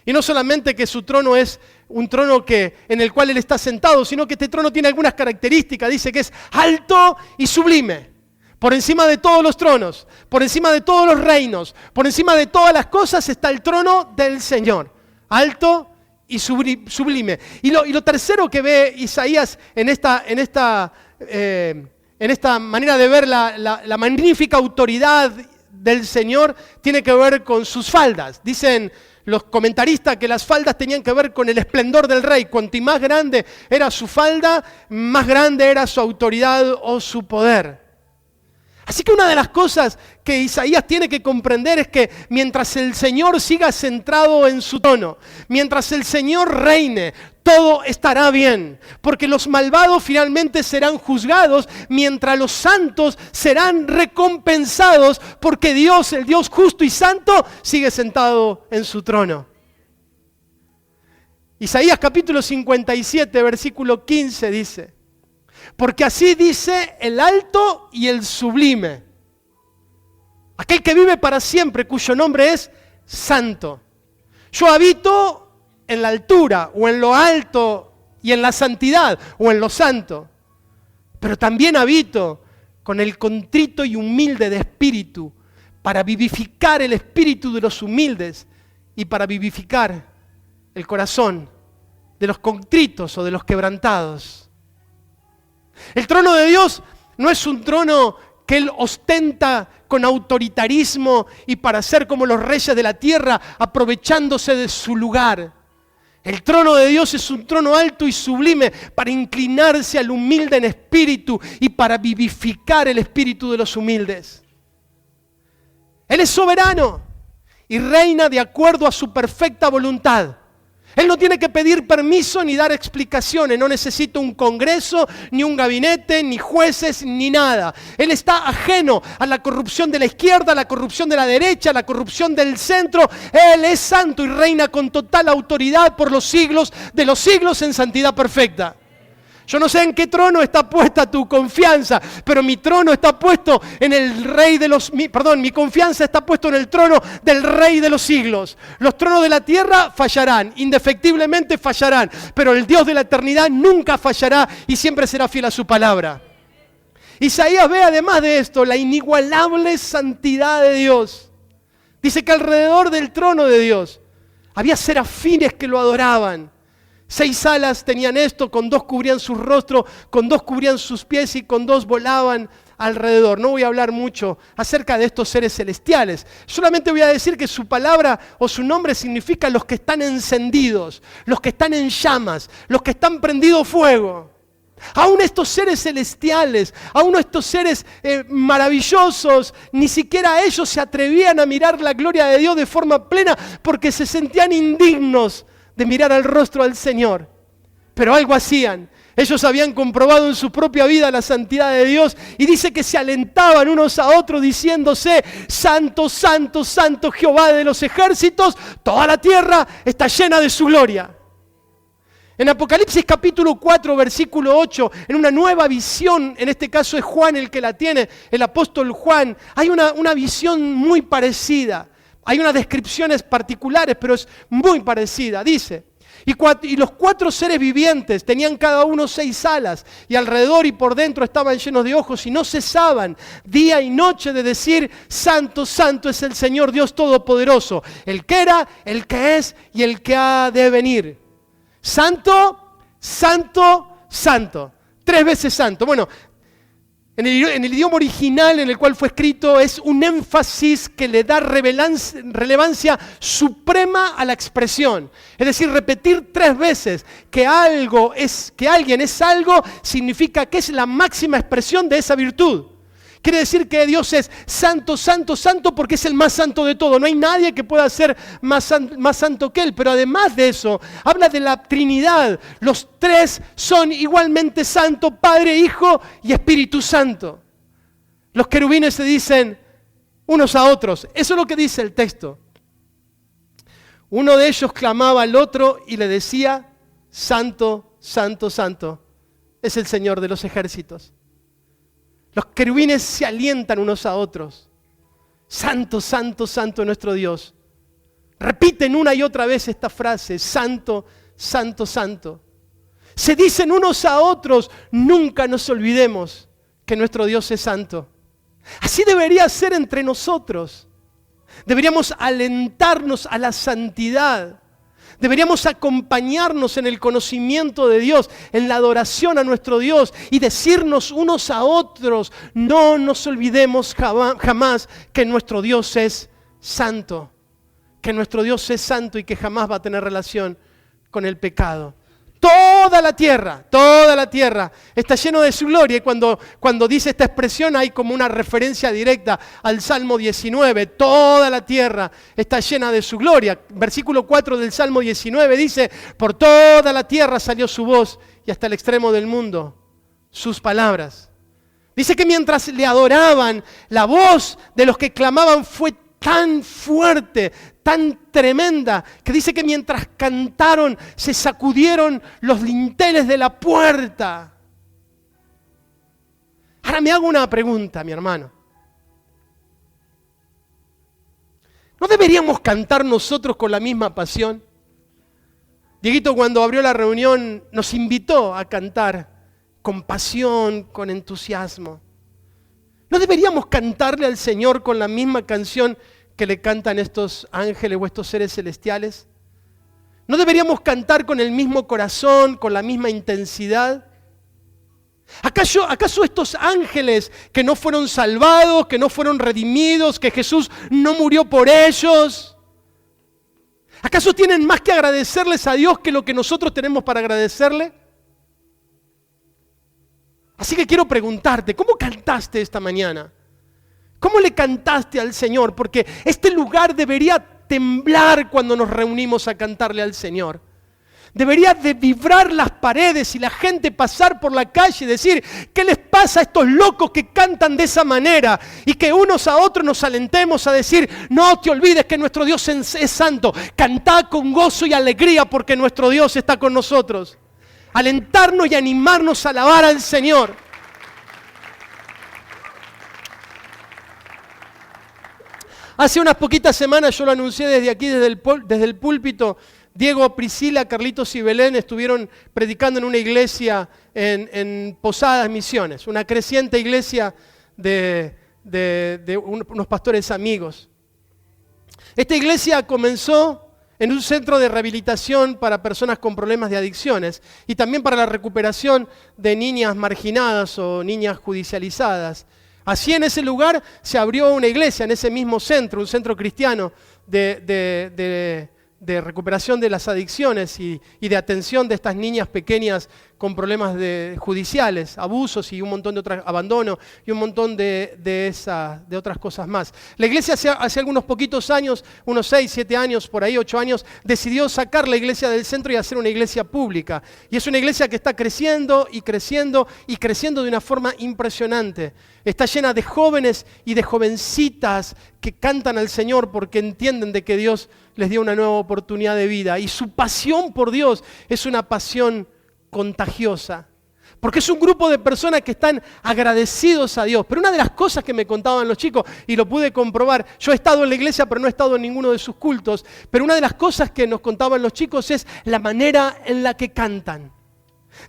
Y no solamente que su trono es un trono en el cual Él está sentado, sino que este trono tiene algunas características. Dice que es alto y sublime. Por encima de todos los tronos, por encima de todos los reinos, por encima de todas las cosas está el trono del Señor. Alto y sublime. Y lo tercero que ve Isaías en esta manera de ver la magnífica autoridad del Señor tiene que ver con sus faldas. Dicen los comentaristas que las faldas tenían que ver con el esplendor del rey. Cuanto más grande era su falda, más grande era su autoridad o su poder. Así que una de las cosas que Isaías tiene que comprender es que mientras el Señor siga centrado en su trono, mientras el Señor reine, todo estará bien. Porque los malvados finalmente serán juzgados, mientras los santos serán recompensados, porque Dios, el Dios justo y santo, sigue sentado en su trono. Isaías capítulo 57, versículo 15 dice: porque así dice el alto y el sublime, aquel que vive para siempre, cuyo nombre es santo. Yo habito en la altura, o en lo alto, y en la santidad, o en lo santo. Pero también habito con el contrito y humilde de espíritu, para vivificar el espíritu de los humildes, y para vivificar el corazón de los contritos o de los quebrantados. El trono de Dios no es un trono que Él ostenta con autoritarismo y para ser como los reyes de la tierra, aprovechándose de su lugar. El trono de Dios es un trono alto y sublime para inclinarse al humilde en espíritu y para vivificar el espíritu de los humildes. Él es soberano y reina de acuerdo a su perfecta voluntad. Él no tiene que pedir permiso ni dar explicaciones, no necesita un congreso, ni un gabinete, ni jueces, ni nada. Él está ajeno a la corrupción de la izquierda, a la corrupción de la derecha, a la corrupción del centro. Él es santo y reina con total autoridad por los siglos de los siglos en santidad perfecta. Yo no sé en qué trono está puesta tu confianza, pero mi trono está puesto en el rey de los... mi confianza está puesta en el trono del rey de los siglos. Los tronos de la tierra fallarán, indefectiblemente fallarán, pero el Dios de la eternidad nunca fallará y siempre será fiel a su palabra. Isaías ve además de esto la inigualable santidad de Dios. Dice que alrededor del trono de Dios había serafines que lo adoraban. 6 alas tenían esto, con 2 cubrían su rostro, con 2 cubrían sus pies y con 2 volaban alrededor. No voy a hablar mucho acerca de estos seres celestiales. Solamente voy a decir que su palabra o su nombre significa los que están encendidos, los que están en llamas, los que están prendidos fuego. Aún estos seres celestiales, aún estos seres maravillosos, ni siquiera ellos se atrevían a mirar la gloria de Dios de forma plena porque se sentían indignos de mirar al rostro del Señor. Pero algo hacían. Ellos habían comprobado en su propia vida la santidad de Dios y dice que se alentaban unos a otros diciéndose: Santo, Santo, Santo Jehová de los ejércitos, toda la tierra está llena de su gloria. En Apocalipsis capítulo 4, versículo 8, en una nueva visión, en este caso es Juan el que la tiene, el apóstol Juan, hay una visión muy parecida. Hay unas descripciones particulares, pero es muy parecida. Dice, y los 4 seres vivientes tenían cada uno 6 alas, y alrededor y por dentro estaban llenos de ojos, y no cesaban día y noche de decir: Santo, Santo es el Señor Dios Todopoderoso, el que era, el que es y el que ha de venir. Santo, Santo, Santo. 3 veces santo. Bueno, en el idioma original en el cual fue escrito es un énfasis que le da relevancia suprema a la expresión. Es decir, repetir 3 veces que alguien es algo significa que es la máxima expresión de esa virtud. Quiere decir que Dios es santo, santo, santo porque es el más santo de todo. No hay nadie que pueda ser más santo que Él. Pero además de eso, habla de la Trinidad. Los 3 son igualmente santo, Padre, Hijo y Espíritu Santo. Los querubines se dicen unos a otros. Eso es lo que dice el texto. Uno de ellos clamaba al otro y le decía: Santo, Santo, Santo es el Señor de los ejércitos. Los querubines se alientan unos a otros. Santo, Santo, Santo nuestro Dios. Repiten una y otra vez esta frase, santo, santo, santo. Se dicen unos a otros, nunca nos olvidemos que nuestro Dios es santo. Así debería ser entre nosotros. Deberíamos alentarnos a la santidad. Deberíamos acompañarnos en el conocimiento de Dios, en la adoración a nuestro Dios y decirnos unos a otros, no nos olvidemos jamás que nuestro Dios es santo, que nuestro Dios es santo y que jamás va a tener relación con el pecado. Toda la tierra está lleno de su gloria. Y cuando dice esta expresión hay como una referencia directa al Salmo 19. Toda la tierra está llena de su gloria. Versículo 4 del Salmo 19 dice, por toda la tierra salió su voz y hasta el extremo del mundo sus palabras. Dice que mientras le adoraban, la voz de los que clamaban fue tan fuerte, tan tremenda, que dice que mientras cantaron se sacudieron los dinteles de la puerta. Ahora me hago una pregunta, mi hermano. ¿No deberíamos cantar nosotros con la misma pasión? Dieguito, cuando abrió la reunión, nos invitó a cantar con pasión, con entusiasmo. ¿No deberíamos cantarle al Señor con la misma canción que le cantan estos ángeles o estos seres celestiales? ¿No deberíamos cantar con el mismo corazón, con la misma intensidad? ¿Acaso estos ángeles que no fueron salvados, que no fueron redimidos, que Jesús no murió por ellos, acaso tienen más que agradecerles a Dios que lo que nosotros tenemos para agradecerle? Así que quiero preguntarte, ¿cómo cantaste esta mañana? ¿Cómo le cantaste al Señor? Porque este lugar debería temblar cuando nos reunimos a cantarle al Señor. Debería de vibrar las paredes y la gente pasar por la calle y decir, ¿qué les pasa a estos locos que cantan de esa manera? Y que unos a otros nos alentemos a decir, no te olvides que nuestro Dios es santo. Cantá con gozo y alegría porque nuestro Dios está con nosotros. Alentarnos y animarnos a alabar al Señor. Hace unas poquitas semanas yo lo anuncié desde aquí, desde el púlpito. Diego, Priscila, Carlitos y Belén estuvieron predicando en una iglesia en Posadas Misiones, una creciente iglesia de unos pastores amigos. Esta iglesia comenzó en un centro de rehabilitación para personas con problemas de adicciones y también para la recuperación de niñas marginadas o niñas judicializadas. Así en ese lugar se abrió una iglesia, en ese mismo centro, un centro cristiano de recuperación de las adicciones y de atención de estas niñas pequeñas con problemas judiciales, abusos y un montón de otras, abandono y un montón de otras cosas más. La iglesia hace algunos poquitos años, unos 6, 7 años, por ahí 8 años, decidió sacar la iglesia del centro y hacer una iglesia pública. Y es una iglesia que está creciendo y creciendo y creciendo de una forma impresionante. Está llena de jóvenes y de jovencitas que cantan al Señor porque entienden de que Dios les dio una nueva oportunidad de vida. Y su pasión por Dios es una pasión contagiosa. Porque es un grupo de personas que están agradecidos a Dios. Pero una de las cosas que me contaban los chicos, y lo pude comprobar, yo he estado en la iglesia pero no he estado en ninguno de sus cultos, pero una de las cosas que nos contaban los chicos es la manera en la que cantan.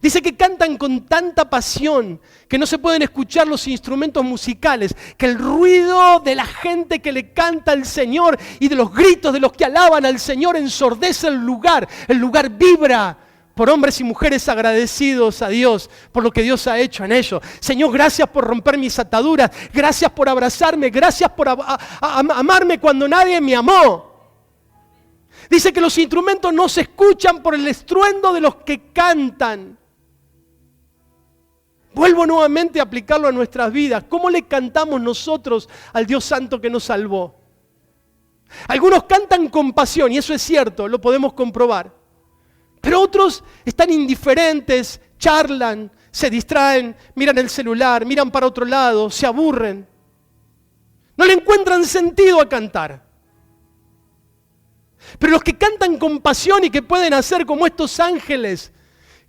Dice que cantan con tanta pasión que no se pueden escuchar los instrumentos musicales, que el ruido de la gente que le canta al Señor y de los gritos de los que alaban al Señor ensordece el lugar vibra por hombres y mujeres agradecidos a Dios por lo que Dios ha hecho en ellos. Señor, gracias por romper mis ataduras, gracias por abrazarme, gracias por amarme cuando nadie me amó. Dice que los instrumentos no se escuchan por el estruendo de los que cantan. Vuelvo nuevamente a aplicarlo a nuestras vidas. ¿Cómo le cantamos nosotros al Dios Santo que nos salvó? Algunos cantan con pasión, y eso es cierto, lo podemos comprobar. Pero otros están indiferentes, charlan, se distraen, miran el celular, miran para otro lado, se aburren. No le encuentran sentido a cantar. Pero los que cantan con pasión y que pueden hacer como estos ángeles,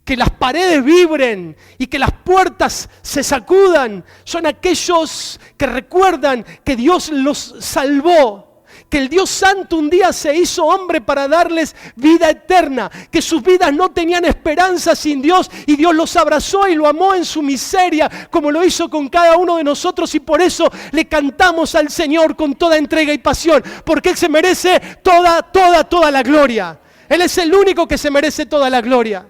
que las paredes vibren y que las puertas se sacudan, son aquellos que recuerdan que Dios los salvó, que el Dios Santo un día se hizo hombre para darles vida eterna, que sus vidas no tenían esperanza sin Dios y Dios los abrazó y lo amó en su miseria, como lo hizo con cada uno de nosotros, y por eso le cantamos al Señor con toda entrega y pasión, porque Él se merece toda la gloria. Él es el único que se merece toda la gloria.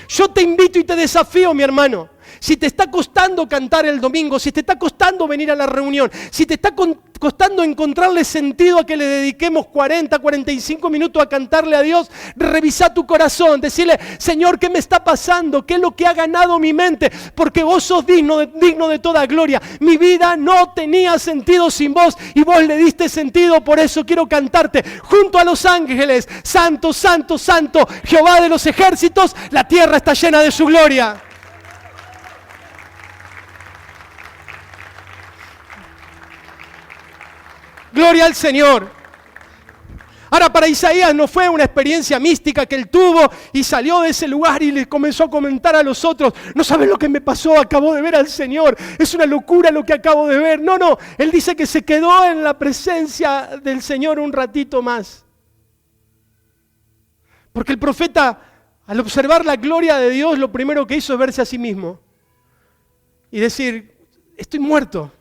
Yo te invito y te desafío, mi hermano. Si te está costando cantar el domingo, si te está costando venir a la reunión, si te está costando encontrarle sentido a que le dediquemos 40, 45 minutos a cantarle a Dios, revisa tu corazón, decirle: Señor, ¿qué me está pasando? ¿Qué es lo que ha ganado mi mente? Porque vos sos digno de toda gloria. Mi vida no tenía sentido sin vos y vos le diste sentido, por eso quiero cantarte junto a los ángeles: Santo, Santo, Santo, Jehová de los ejércitos, la tierra está llena de su gloria. Gloria al Señor. Ahora, para Isaías no fue una experiencia mística que él tuvo y salió de ese lugar y le comenzó a comentar a los otros: no sabes lo que me pasó, acabo de ver al Señor, es una locura lo que acabo de ver. No, él dice que se quedó en la presencia del Señor un ratito más. Porque el profeta, al observar la gloria de Dios, lo primero que hizo es verse a sí mismo y decir: estoy muerto.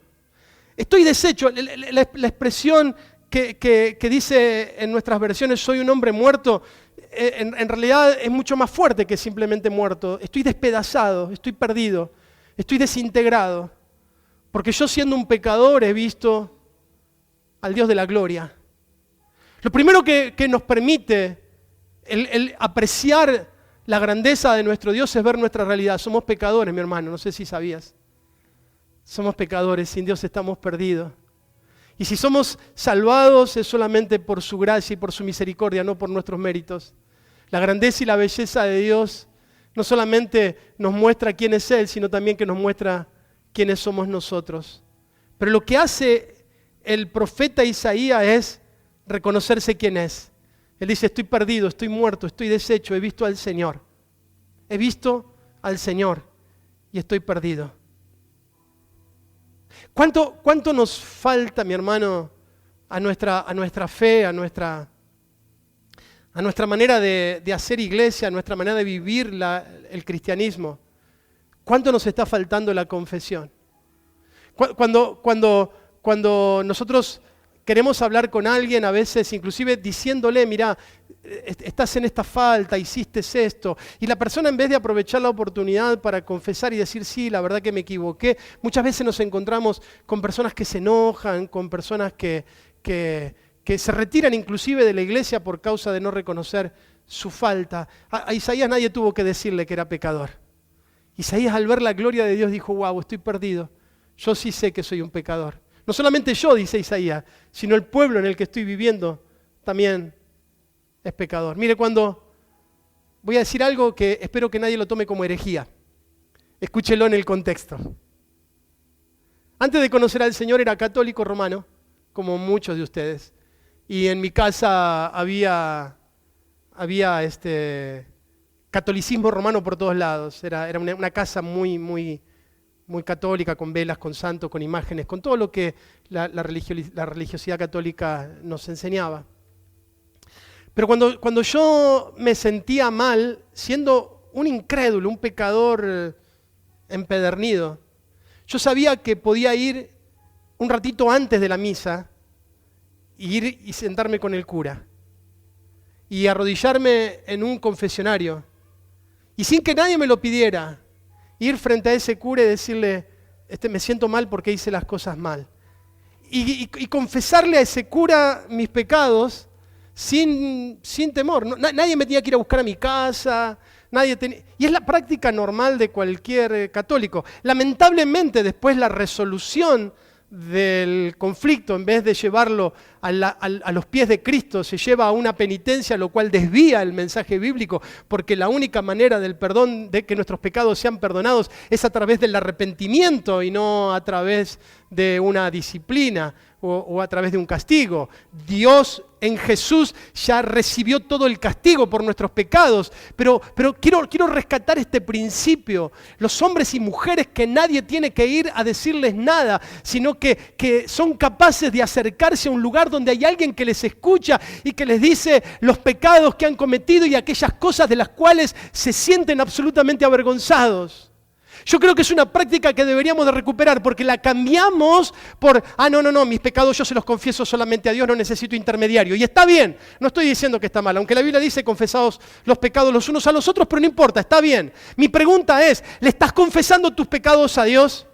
Estoy deshecho. La expresión que dice en nuestras versiones "soy un hombre muerto", en realidad es mucho más fuerte que simplemente muerto. Estoy despedazado, estoy perdido, estoy desintegrado. Porque yo, siendo un pecador, he visto al Dios de la gloria. Lo primero que nos permite el apreciar la grandeza de nuestro Dios es ver nuestra realidad. Somos pecadores, mi hermano, no sé si sabías. Somos pecadores, sin Dios estamos perdidos. Y si somos salvados es solamente por su gracia y por su misericordia, no por nuestros méritos. La grandeza y la belleza de Dios no solamente nos muestra quién es Él, sino también que nos muestra quiénes somos nosotros. Pero lo que hace el profeta Isaías es reconocerse quién es. Él dice: estoy perdido, estoy muerto, estoy deshecho, he visto al Señor. He visto al Señor y estoy perdido. ¿Cuánto nos falta, mi hermano, a nuestra fe, a nuestra manera de hacer iglesia, a nuestra manera de vivir el cristianismo? ¿Cuánto nos está faltando la confesión? Cuando nosotros queremos hablar con alguien, a veces inclusive diciéndole: mira, estás en esta falta, hiciste esto, y la persona, en vez de aprovechar la oportunidad para confesar y decir: sí, la verdad que me equivoqué, muchas veces nos encontramos con personas que se enojan, con personas que se retiran inclusive de la iglesia por causa de no reconocer su falta. A Isaías nadie tuvo que decirle que era pecador. Isaías, al ver la gloria de Dios, dijo: wow, estoy perdido, yo sí sé que soy un pecador. No solamente yo, dice Isaías, sino el pueblo en el que estoy viviendo también es pecador. Mire, cuando voy a decir algo que espero que nadie lo tome como herejía, escúchelo en el contexto. Antes de conocer al Señor era católico romano, como muchos de ustedes, y en mi casa había catolicismo romano por todos lados. Era una casa muy católica, con velas, con santos, con imágenes, con todo lo que la religiosidad católica nos enseñaba. Pero cuando yo me sentía mal, siendo un incrédulo, un pecador empedernido, yo sabía que podía ir un ratito antes de la misa, ir y sentarme con el cura, y arrodillarme en un confesionario, y sin que nadie me lo pidiera, ir frente a ese cura y decirle: me siento mal porque hice las cosas mal. Y confesarle a ese cura mis pecados sin temor. Nadie me tenía que ir a buscar a mi casa. Y es la práctica normal de cualquier católico. Lamentablemente, después la resolución del conflicto, en vez de llevarlo a los pies de Cristo, se lleva a una penitencia, lo cual desvía el mensaje bíblico, porque la única manera del perdón, de que nuestros pecados sean perdonados, es a través del arrepentimiento y no a través de una disciplina. o a través de un castigo. Dios en Jesús ya recibió todo el castigo por nuestros pecados. Pero quiero rescatar este principio. Los hombres y mujeres que nadie tiene que ir a decirles nada, sino que son capaces de acercarse a un lugar donde hay alguien que les escucha y que les dice los pecados que han cometido y aquellas cosas de las cuales se sienten absolutamente avergonzados. Yo creo que es una práctica que deberíamos de recuperar porque la cambiamos por, no, mis pecados yo se los confieso solamente a Dios, no necesito intermediario. Y está bien, no estoy diciendo que está mal, aunque la Biblia dice confesaos los pecados los unos a los otros, pero no importa, está bien. Mi pregunta es, ¿le estás confesando tus pecados a Dios?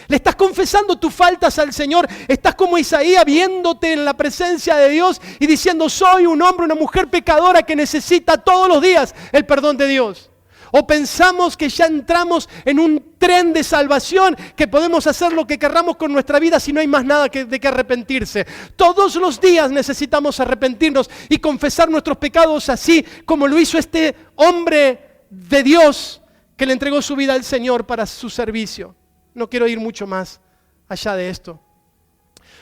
¿Le estás confesando tus faltas al Señor? ¿Estás como Isaías viéndote en la presencia de Dios y diciendo, soy un hombre, una mujer pecadora que necesita todos los días el perdón de Dios? ¿O pensamos que ya entramos en un tren de salvación, que podemos hacer lo que querramos con nuestra vida si no hay más nada de qué arrepentirse? Todos los días necesitamos arrepentirnos y confesar nuestros pecados así como lo hizo este hombre de Dios que le entregó su vida al Señor para su servicio. No quiero ir mucho más allá de esto.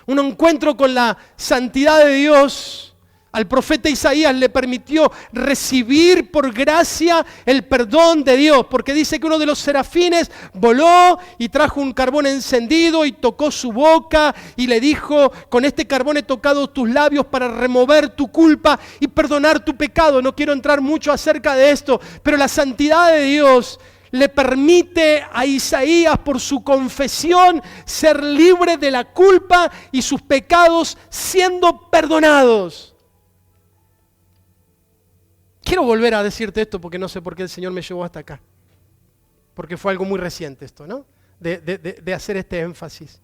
Un encuentro con la santidad de Dios al profeta Isaías le permitió recibir por gracia el perdón de Dios, porque dice que uno de los serafines voló y trajo un carbón encendido y tocó su boca y le dijo, con este carbón he tocado tus labios para remover tu culpa y perdonar tu pecado. No quiero entrar mucho acerca de esto, pero la santidad de Dios le permite a Isaías, por su confesión, ser libre de la culpa y sus pecados siendo perdonados. Quiero volver a decirte esto porque no sé por qué el Señor me llevó hasta acá. Porque fue algo muy reciente esto, ¿no? De hacer este énfasis.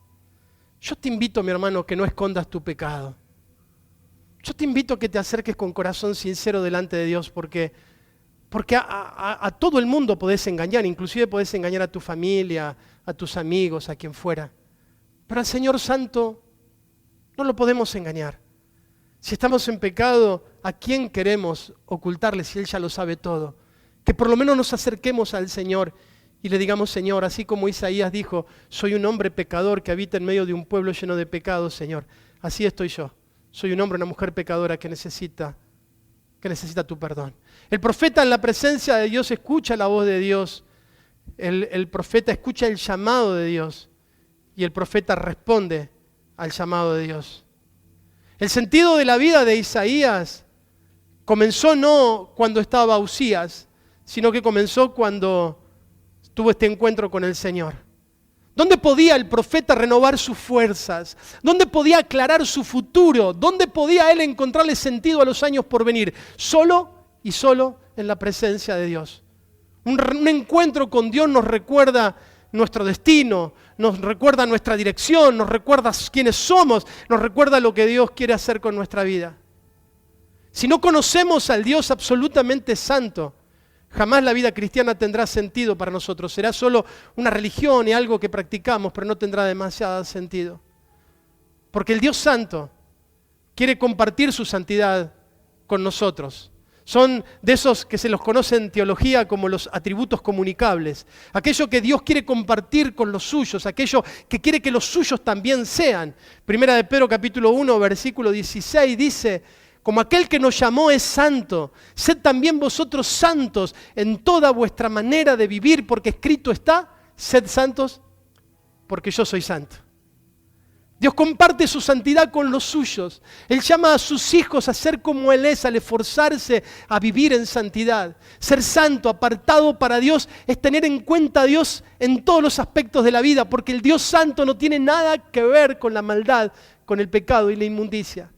Yo te invito, mi hermano, que no escondas tu pecado. Yo te invito a que te acerques con corazón sincero delante de Dios porque a todo el mundo podés engañar, inclusive podés engañar a tu familia, a tus amigos, a quien fuera. Pero al Señor Santo no lo podemos engañar. Si estamos en pecado, ¿a quién queremos ocultarle si Él ya lo sabe todo? Que por lo menos nos acerquemos al Señor y le digamos, Señor, así como Isaías dijo, soy un hombre pecador que habita en medio de un pueblo lleno de pecados, Señor. Así estoy yo. Soy un hombre, una mujer pecadora que necesita tu perdón. El profeta en la presencia de Dios escucha la voz de Dios. El profeta escucha el llamado de Dios y el profeta responde al llamado de Dios. El sentido de la vida de Isaías comenzó no cuando estaba Usías, sino que comenzó cuando tuvo este encuentro con el Señor. ¿Dónde podía el profeta renovar sus fuerzas? ¿Dónde podía aclarar su futuro? ¿Dónde podía él encontrarle sentido a los años por venir? Solo y solo en la presencia de Dios. Un encuentro con Dios nos recuerda nuestro destino, nos recuerda nuestra dirección, nos recuerda quiénes somos, nos recuerda lo que Dios quiere hacer con nuestra vida. Si no conocemos al Dios absolutamente santo, jamás la vida cristiana tendrá sentido para nosotros. Será solo una religión y algo que practicamos, pero no tendrá demasiado sentido. Porque el Dios santo quiere compartir su santidad con nosotros. Son de esos que se los conoce en teología como los atributos comunicables. Aquello que Dios quiere compartir con los suyos, aquello que quiere que los suyos también sean. Primera de Pedro capítulo 1, versículo 16 dice, como aquel que nos llamó es santo, sed también vosotros santos en toda vuestra manera de vivir, porque escrito está, sed santos porque yo soy santo. Dios comparte su santidad con los suyos. Él llama a sus hijos a ser como Él es, al esforzarse a vivir en santidad. Ser santo, apartado para Dios, es tener en cuenta a Dios en todos los aspectos de la vida, porque el Dios santo no tiene nada que ver con la maldad, con el pecado y la inmundicia.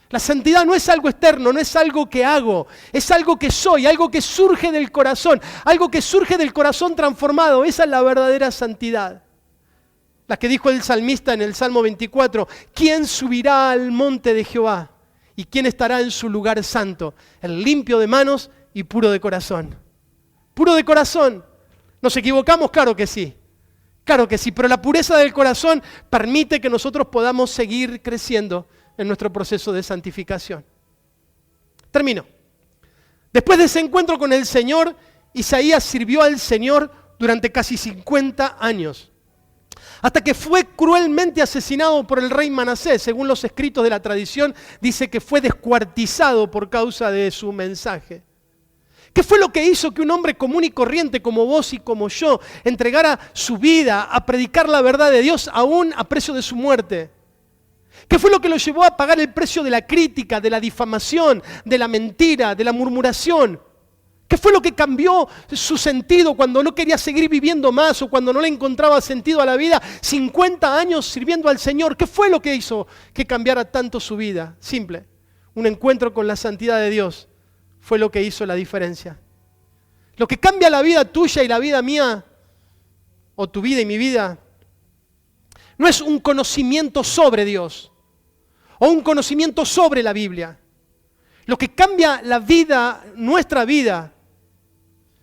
La santidad no es algo externo, no es algo que hago, es algo que soy, algo que surge del corazón, algo que surge del corazón transformado. Esa es la verdadera santidad. La que dijo el salmista en el Salmo 24, ¿quién subirá al monte de Jehová? ¿Y quién estará en su lugar santo? El limpio de manos y puro de corazón. Puro de corazón. ¿Nos equivocamos? Claro que sí. Claro que sí, pero la pureza del corazón permite que nosotros podamos seguir creciendo en nuestro proceso de santificación. Termino. Después de ese encuentro con el Señor, Isaías sirvió al Señor durante casi 50 años. hasta que fue cruelmente asesinado por el rey Manasés. Según los escritos de la tradición, dice que fue descuartizado por causa de su mensaje. ¿Qué fue lo que hizo que un hombre común y corriente como vos y como yo entregara su vida a predicar la verdad de Dios aún a precio de su muerte? ¿Qué fue lo que lo llevó a pagar el precio de la crítica, de la difamación, de la mentira, de la murmuración? ¿Qué fue lo que cambió su sentido cuando no quería seguir viviendo más o cuando no le encontraba sentido a la vida? 50 años sirviendo al Señor. ¿Qué fue lo que hizo que cambiara tanto su vida? Simple. Un encuentro con la santidad de Dios fue lo que hizo la diferencia. Lo que cambia la vida tuya y la vida mía, o tu vida y mi vida, no es un conocimiento sobre Dios o un conocimiento sobre la Biblia. Lo que cambia la vida, nuestra vida,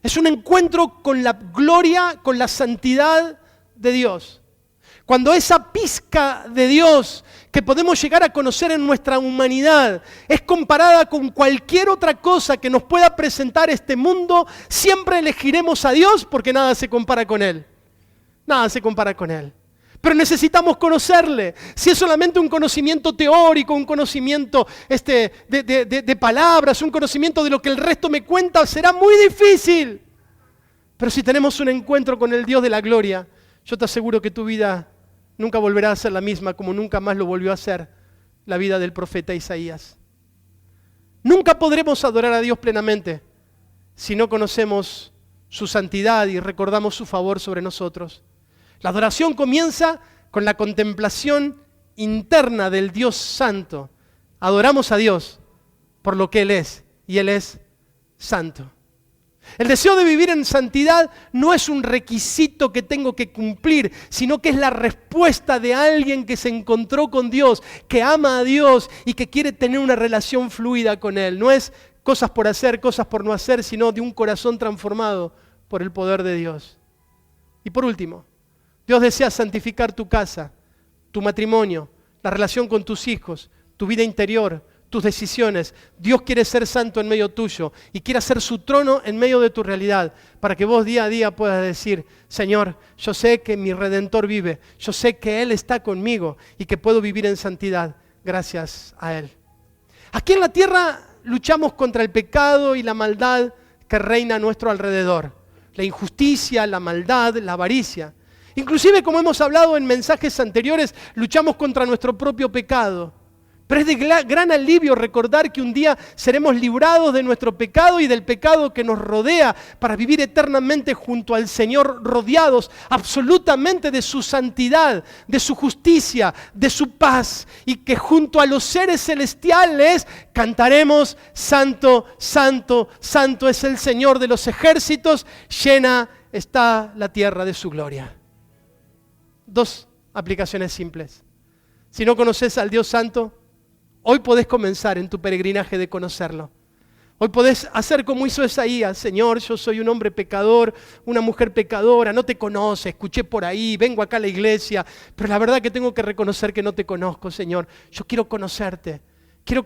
es un encuentro con la gloria, con la santidad de Dios. Cuando esa pizca de Dios que podemos llegar a conocer en nuestra humanidad es comparada con cualquier otra cosa que nos pueda presentar este mundo, siempre elegiremos a Dios porque nada se compara con Él. Nada se compara con Él. Pero necesitamos conocerle. Si es solamente un conocimiento teórico, un conocimiento de palabras, un conocimiento de lo que el resto me cuenta, será muy difícil. Pero si tenemos un encuentro con el Dios de la gloria, yo te aseguro que tu vida nunca volverá a ser la misma como nunca más lo volvió a ser la vida del profeta Isaías. Nunca podremos adorar a Dios plenamente si no conocemos su santidad y recordamos su favor sobre nosotros. La adoración comienza con la contemplación interna del Dios Santo. Adoramos a Dios por lo que Él es, y Él es santo. El deseo de vivir en santidad no es un requisito que tengo que cumplir, sino que es la respuesta de alguien que se encontró con Dios, que ama a Dios y que quiere tener una relación fluida con Él. No es cosas por hacer, cosas por no hacer, sino de un corazón transformado por el poder de Dios. Y por último, Dios desea santificar tu casa, tu matrimonio, la relación con tus hijos, tu vida interior, tus decisiones. Dios quiere ser santo en medio tuyo y quiere hacer su trono en medio de tu realidad para que vos día a día puedas decir: Señor, yo sé que mi Redentor vive, yo sé que Él está conmigo y que puedo vivir en santidad gracias a Él. Aquí en la tierra luchamos contra el pecado y la maldad que reina a nuestro alrededor. La injusticia, la maldad, la avaricia. Inclusive, como hemos hablado en mensajes anteriores, luchamos contra nuestro propio pecado. Pero es de gran alivio recordar que un día seremos librados de nuestro pecado y del pecado que nos rodea para vivir eternamente junto al Señor, rodeados absolutamente de su santidad, de su justicia, de su paz, y que junto a los seres celestiales cantaremos: Santo, Santo, Santo es el Señor de los ejércitos, llena está la tierra de su gloria. Dos aplicaciones simples. Si no conoces al Dios Santo, hoy podés comenzar en tu peregrinaje de conocerlo. Hoy podés hacer como hizo Isaías: Señor, yo soy un hombre pecador, una mujer pecadora, no te conoce, escuché por ahí, vengo acá a la iglesia, pero la verdad que tengo que reconocer que no te conozco, Señor. Yo quiero conocerte, quiero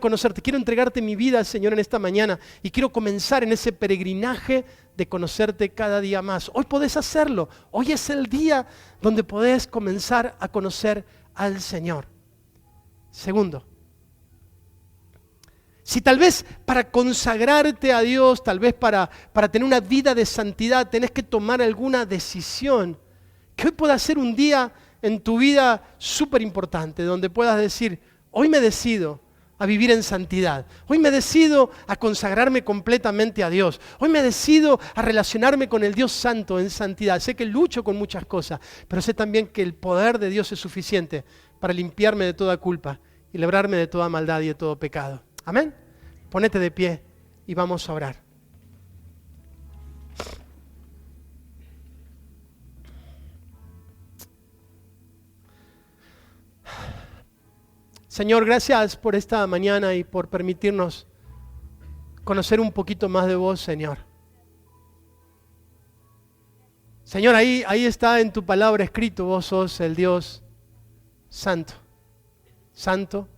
entregarte mi vida, Señor, en esta mañana, y quiero comenzar en ese peregrinaje de conocerte cada día más. Hoy podés hacerlo, hoy es el día donde podés comenzar a conocer al Señor. Segundo, si tal vez para consagrarte a Dios, tal vez para tener una vida de santidad, tenés que tomar alguna decisión, que hoy pueda ser un día en tu vida súper importante, donde puedas decir: hoy me decido a vivir en santidad, hoy me decido a consagrarme completamente a Dios, hoy me decido a relacionarme con el Dios Santo en santidad. Sé que lucho con muchas cosas, pero sé también que el poder de Dios es suficiente para limpiarme de toda culpa y librarme de toda maldad y de todo pecado. Amén. Ponete de pie y vamos a orar. Señor, gracias por esta mañana y por permitirnos conocer un poquito más de vos, Señor. Señor, ahí está en tu palabra escrito: vos sos el Dios Santo, Santo,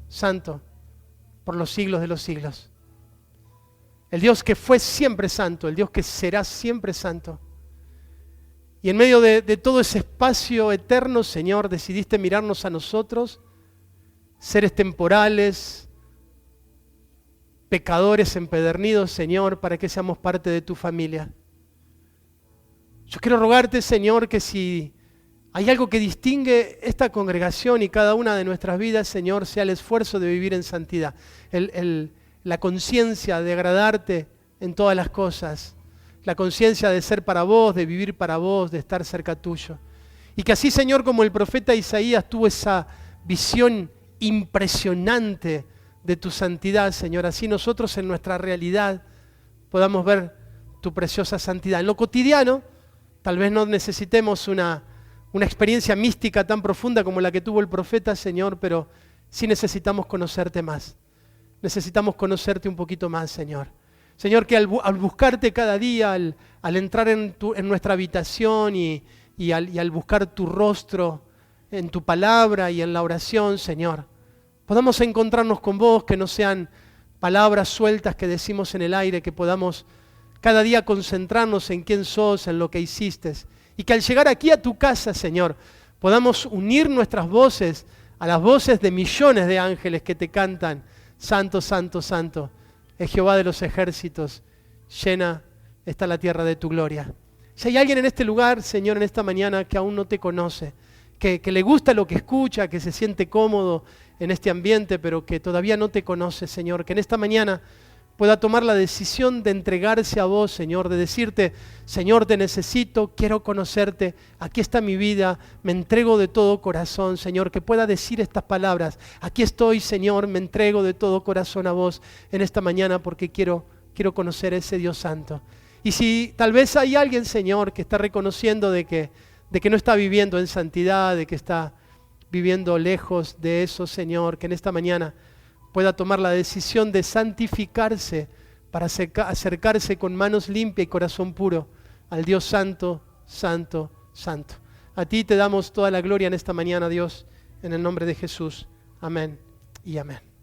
Santo, por los siglos de los siglos. El Dios que fue siempre santo, el Dios que será siempre santo. Y en medio de todo ese espacio eterno, Señor, decidiste mirarnos a nosotros, seres temporales, pecadores empedernidos, Señor, para que seamos parte de tu familia. Yo quiero rogarte, Señor, que si hay algo que distingue esta congregación y cada una de nuestras vidas, Señor, sea el esfuerzo de vivir en santidad, la conciencia de agradarte en todas las cosas, la conciencia de ser para vos, de vivir para vos, de estar cerca tuyo. Y que así, Señor, como el profeta Isaías tuvo esa visión impresionante de tu santidad, Señor, así nosotros en nuestra realidad podamos ver tu preciosa santidad. En lo cotidiano, tal vez no necesitemos una experiencia mística tan profunda como la que tuvo el profeta, Señor, pero sí necesitamos conocerte más. Necesitamos conocerte un poquito más, Señor. Señor, que al buscarte cada día, al entrar en nuestra habitación y al buscar tu rostro en tu palabra y en la oración, Señor, podamos encontrarnos con vos, que no sean palabras sueltas que decimos en el aire, que podamos cada día concentrarnos en quién sos, en lo que hiciste. Y que al llegar aquí a tu casa, Señor, podamos unir nuestras voces a las voces de millones de ángeles que te cantan: Santo, Santo, Santo, es Jehová de los ejércitos, llena está la tierra de tu gloria. Si hay alguien en este lugar, Señor, en esta mañana que aún no te conoce, que le gusta lo que escucha, que se siente cómodo en este ambiente, pero que todavía no te conoce, Señor, que en esta mañana pueda tomar la decisión de entregarse a vos, Señor, de decirte: Señor, te necesito, quiero conocerte, aquí está mi vida, me entrego de todo corazón, Señor, que pueda decir estas palabras: aquí estoy, Señor, me entrego de todo corazón a vos en esta mañana porque quiero conocer a ese Dios santo. Y si tal vez hay alguien, Señor, que está reconociendo de que no está viviendo en santidad, de que está viviendo lejos de eso, Señor, que en esta mañana pueda tomar la decisión de santificarse para acercarse con manos limpias y corazón puro al Dios santo, santo, santo. A ti te damos toda la gloria en esta mañana, Dios, en el nombre de Jesús. Amén y amén.